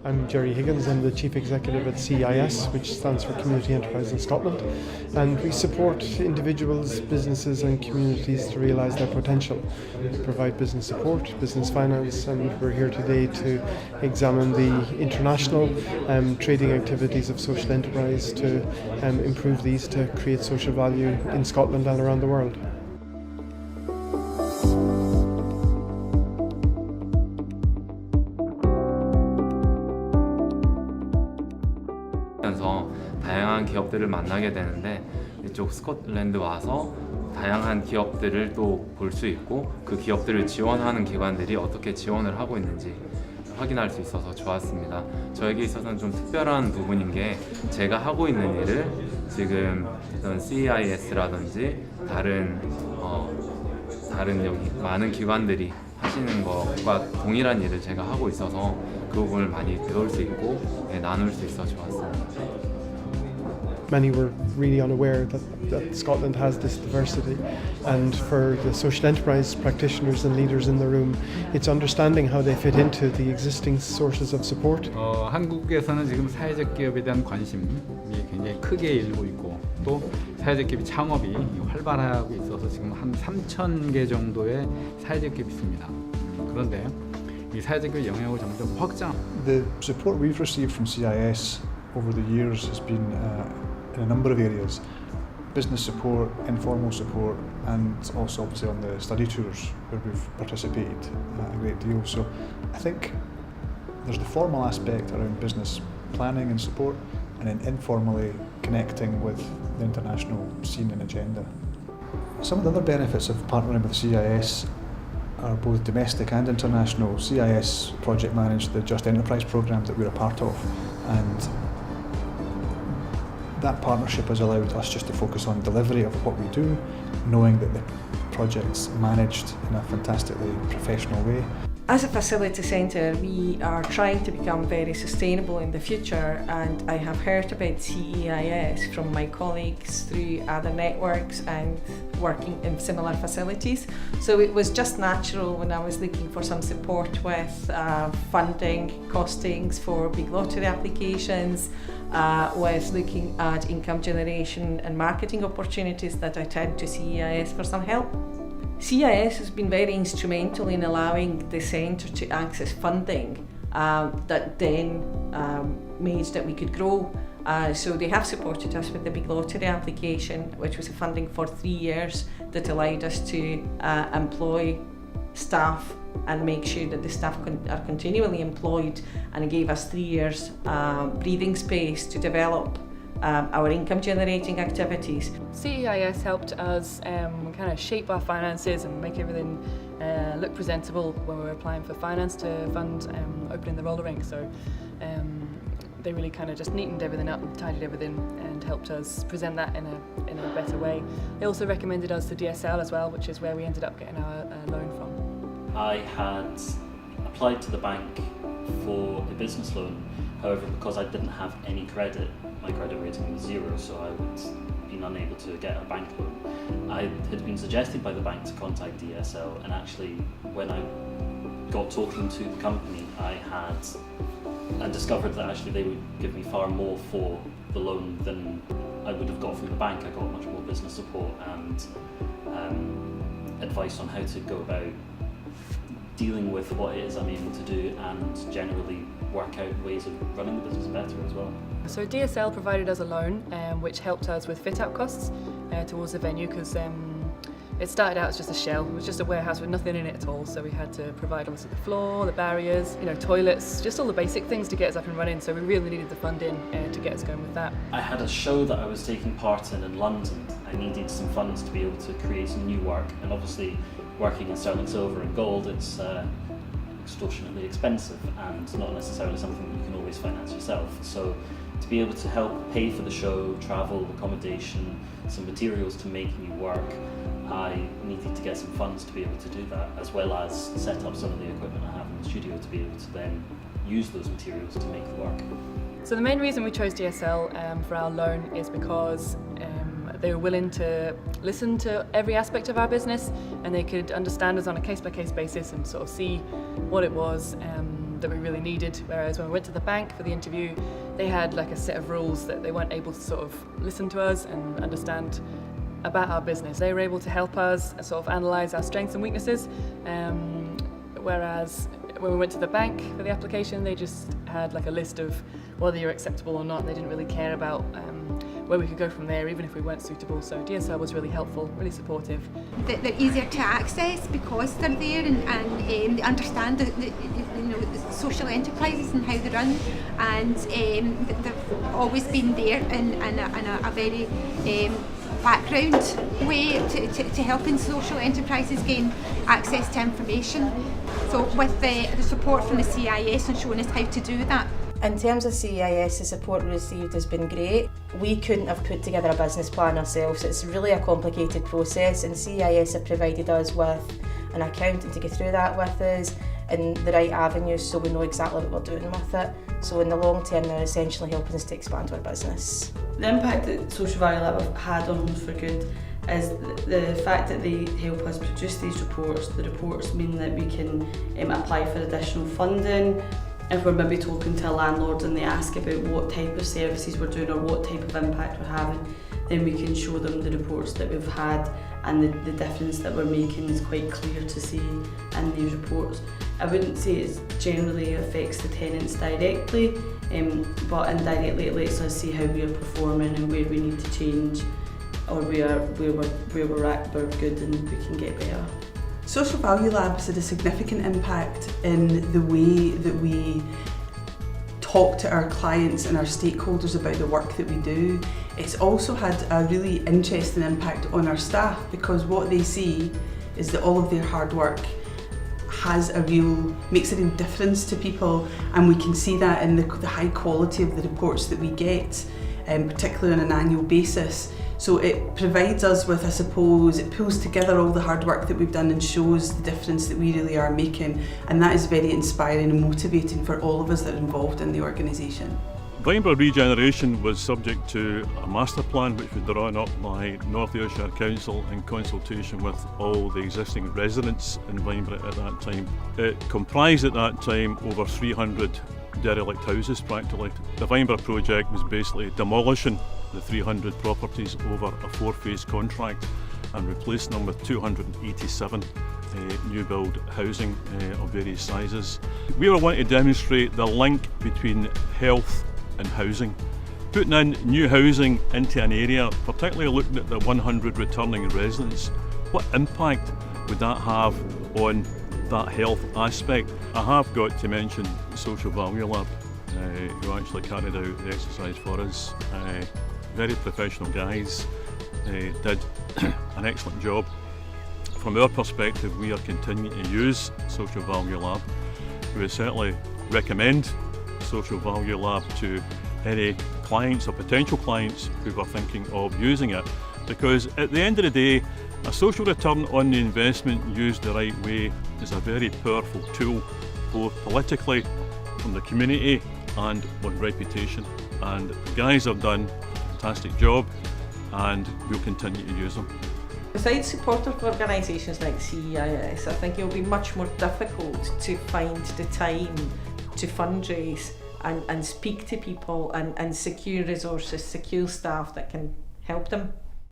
I'm Jerry Higgins, I'm the Chief Executive at CEIS, which stands for Community Enterprise in Scotland, and we support individuals, businesses and communities to realise their potential. We provide business support, business finance, and we're here today to examine the international trading activities of social enterprise to improve these to create social value in Scotland and around the world. 다양한 기업들을 만나게 되는데 이쪽 스코틀랜드 와서 다양한 기업들을 또 볼 수 있고 그 기업들을 지원하는 기관들이 어떻게 지원을 하고 있는지 확인할 수 있어서 좋았습니다. 저에게 있어서는 좀 특별한 부분인 게 제가 하고 있는 일을 지금 CEIS라든지 다른 여기 많은 기관들이 하시는 것과 동일한 일을 제가 하고 있어서 그 부분을 많이 배울 수 있고 나눌 수 있어 좋았습니다. Many were really unaware that Scotland has this diversity, and for the social enterprise practitioners and leaders in the room, it's understanding how they fit into the existing sources of support. 한국에서는 지금 사회적 기업에 대한 관심이 굉장히 크게 일고 있고 또 사회적 기업 창업이 활발하고 있어서 지금 한 3,000개 정도의 사회적 기업이 있습니다. 그런데 이 사회적 기업 영역을 점점 확장. The support we've received from CEIS over the years has been in a number of areas: business support, informal support, and also obviously on the study tours where we've participated a great deal. So I think there's the formal aspect around business planning and support, and then informally connecting with the international scene and agenda. Some of the other benefits of partnering with CEIS are both domestic and international. CEIS project managed the Just Enterprise programme that we're a part of, and that partnership has allowed us just to focus on delivery of what we do, knowing that the project's managed in a fantastically professional way. As a facility centre, we are trying to become very sustainable in the future, and I have heard about CEIS from my colleagues through other networks and working in similar facilities. So it was just natural when I was looking for some support with funding, costings for big lottery applications, with looking at income generation and marketing opportunities, that I turned to CEIS for some help. CEIS has been very instrumental in allowing the centre to access funding that then made that we could grow. So they have supported us with the big lottery application, which was a funding for 3 years that allowed us to employ staff and make sure that the staff are continually employed, and it gave us 3 years breathing space to develop our income generating activities. CEIS helped us kind of shape our finances and make everything look presentable when we were applying for finance to fund opening the roller rink. So they really kind of just neatened everything up and tidied everything and helped us present that in a better way. They also recommended us to DSL as well, which is where we ended up getting our loan from. I had applied to the bank for a business loan. However, because I didn't have any credit, my credit rating was 0, so I would have been unable to get a bank loan. I had been suggested by the bank to contact DSL, and actually when I got talking to the company, I discovered that actually they would give me far more for the loan than I would have got from the bank. I got much more business support and advice on how to go about dealing with what it is I'm able to do, and generally work out ways of running the business better as well. So DSL provided us a loan which helped us with fit-out costs towards the venue, because it started out as just a shell. It was just a warehouse with nothing in it at all, so we had to provide obviously the floor, the barriers, toilets, just all the basic things to get us up and running, so we really needed the funding to get us going with that. I had a show that I was taking part in London. I needed some funds to be able to create some new work, and obviously working in sterling silver and gold, it's extortionately expensive and not necessarily something you can always finance yourself. So to be able to help pay for the show, travel, accommodation, some materials to make new work, I needed to get some funds to be able to do that, as well as set up some of the equipment I have in the studio to be able to then use those materials to make the work. So the main reason we chose DSL for our loan is because they were willing to listen to every aspect of our business, and they could understand us on a case-by-case basis and sort of see what it was that we really needed. Whereas when we went to the bank for the interview, they had like a set of rules that they weren't able to sort of listen to us and understand about our business. They were able to help us sort of analyse our strengths and weaknesses, whereas when we went to the bank for the application, they just had like a list of whether you're acceptable or not. They didn't really care about where we could go from there, even if we weren't suitable. So DSL was really helpful, really supportive. They're easier to access because they're there, and they understand the social enterprises and how they run, and they've always been there in a very background way to helping social enterprises gain access to information. So with the support from the CEIS and showing us how to do that. In terms of CEIS, the support we received has been great. We couldn't have put together a business plan ourselves. It's really a complicated process, and CEIS have provided us with an accountant to go through that with us in the right avenues, so we know exactly what we're doing with it. So in the long term, they're essentially helping us to expand our business. The impact that Social Value Lab have had on Homes for Good is the fact that they help us produce these reports. The reports mean that we can apply for additional funding. If we're maybe talking to a landlord and they ask about what type of services we're doing or what type of impact we're having, then we can show them the reports that we've had, and the difference that we're making is quite clear to see in these reports. I wouldn't say it generally affects the tenants directly, but indirectly it lets us see how we are performing and where we need to change, or where we're at, we're good and we can get better. Social Value Lab has had a significant impact in the way that we talk to our clients and our stakeholders about the work that we do. It's also had a really interesting impact on our staff, because what they see is that all of their hard work makes a real difference to people, and we can see that in the high quality of the reports that we get, particularly on an annual basis. So it provides us with, I suppose, it pulls together all the hard work that we've done and shows the difference that we really are making, and that is very inspiring and motivating for all of us that are involved in the organisation. Vineborough Regeneration was subject to a master plan which was drawn up by North Ayrshire Council in consultation with all the existing residents in Vineborough at that time. It comprised at that time over 300 derelict houses practically. The Vineborough project was basically demolishing the 300 properties over a 4-phase contract and replacing them with 287 new build housing of various sizes. We were wanting to demonstrate the link between health and housing. Putting in new housing into an area, particularly looking at the 100 returning residents, what impact would that have on that health aspect? I have got to mention Social Value Lab, who actually carried out the exercise for us. Very professional guys, did an excellent job. From our perspective, we are continuing to use Social Value Lab. We would certainly recommend Social Value Lab to any clients or potential clients who are thinking of using it, because at the end of the day, a social return on the investment used the right way is a very powerful tool, both politically, from the community and on reputation. And the guys have done a fantastic job, and we'll continue to use them. Besides supportive organisations like CEIS, I think it will be much more difficult to find the time to fundraise and speak to people and secure resources, secure staff that can help them.